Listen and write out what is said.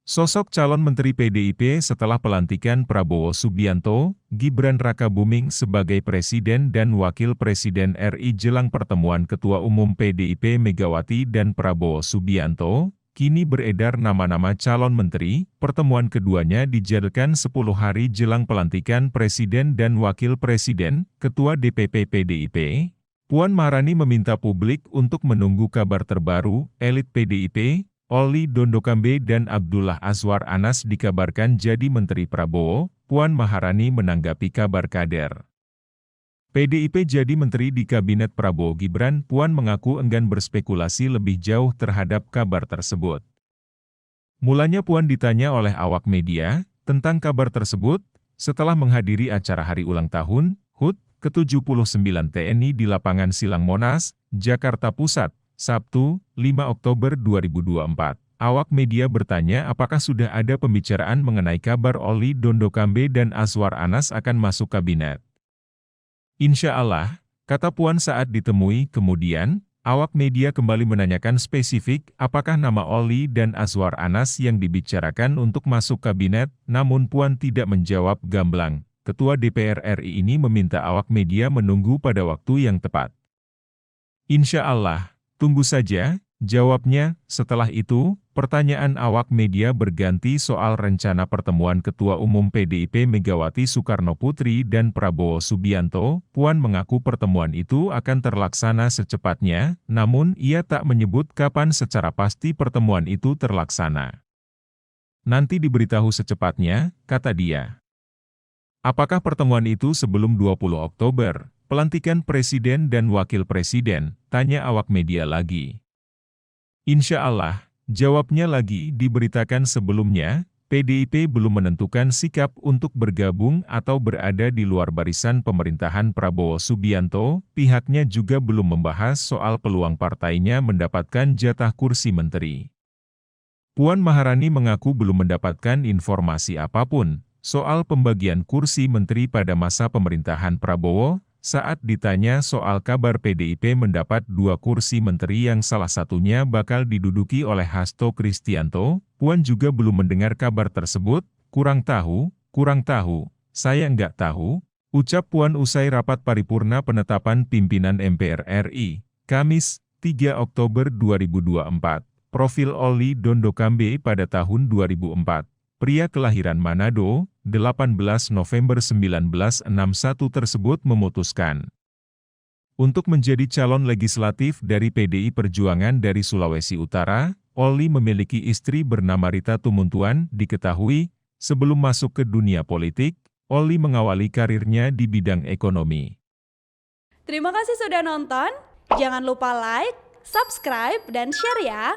Sosok calon Menteri PDIP setelah pelantikan Prabowo Subianto, Gibran Rakabuming sebagai Presiden dan Wakil Presiden RI jelang pertemuan Ketua Umum PDIP Megawati dan Prabowo Subianto, kini beredar nama-nama calon menteri. Pertemuan keduanya dijadwalkan 10 hari jelang pelantikan Presiden dan Wakil Presiden. Ketua DPP PDIP, Puan Maharani meminta publik untuk menunggu kabar terbaru. Elit PDIP, Oli Dondokambe dan Abdullah Azwar Anas dikabarkan jadi Menteri Prabowo. Puan Maharani menanggapi kabar kader PDIP jadi menteri di Kabinet Prabowo Gibran. Puan mengaku enggan berspekulasi lebih jauh terhadap kabar tersebut. Mulanya Puan ditanya oleh awak media tentang kabar tersebut setelah menghadiri acara hari ulang tahun HUT ke-79 TNI di lapangan Silang Monas, Jakarta Pusat, Sabtu, 5 Oktober 2024. Awak media bertanya apakah sudah ada pembicaraan mengenai kabar Oli Dondokambe dan Azwar Anas akan masuk kabinet. Insya Allah, kata Puan saat ditemui. Kemudian, awak media kembali menanyakan spesifik apakah nama Oli dan Azwar Anas yang dibicarakan untuk masuk kabinet, namun Puan tidak menjawab gamblang. Ketua DPR RI ini meminta awak media menunggu pada waktu yang tepat. Insya Allah, tunggu saja, jawabnya. Setelah itu, pertanyaan awak media berganti soal rencana pertemuan Ketua Umum PDIP Megawati Soekarnoputri dan Prabowo Subianto. Puan mengaku pertemuan itu akan terlaksana secepatnya, namun ia tak menyebut kapan secara pasti pertemuan itu terlaksana. Nanti diberitahu secepatnya, kata dia. Apakah pertemuan itu sebelum 20 Oktober, pelantikan Presiden dan Wakil Presiden, tanya awak media lagi. Insya Allah, jawabnya lagi. Diberitakan sebelumnya, PDIP belum menentukan sikap untuk bergabung atau berada di luar barisan pemerintahan Prabowo Subianto. Pihaknya juga belum membahas soal peluang partainya mendapatkan jatah kursi menteri. Puan Maharani mengaku belum mendapatkan informasi apapun soal pembagian kursi menteri pada masa pemerintahan Prabowo. Saat ditanya soal kabar PDIP mendapat 2 kursi menteri yang salah satunya bakal diduduki oleh Hasto Kristianto, Puan juga belum mendengar kabar tersebut. Kurang tahu, saya nggak tahu, ucap Puan usai rapat paripurna penetapan pimpinan MPR RI, Kamis, 3 Oktober 2024. Profil Oli Dondokambe pada tahun 2004. Pria kelahiran Manado, 18 November 1961 tersebut memutuskan untuk menjadi calon legislatif dari PDI Perjuangan dari Sulawesi Utara. Oli memiliki istri bernama Rita Tumuntuan. Diketahui, sebelum masuk ke dunia politik, Oli mengawali karirnya di bidang ekonomi. Terima kasih sudah nonton, jangan lupa like, subscribe, dan share ya!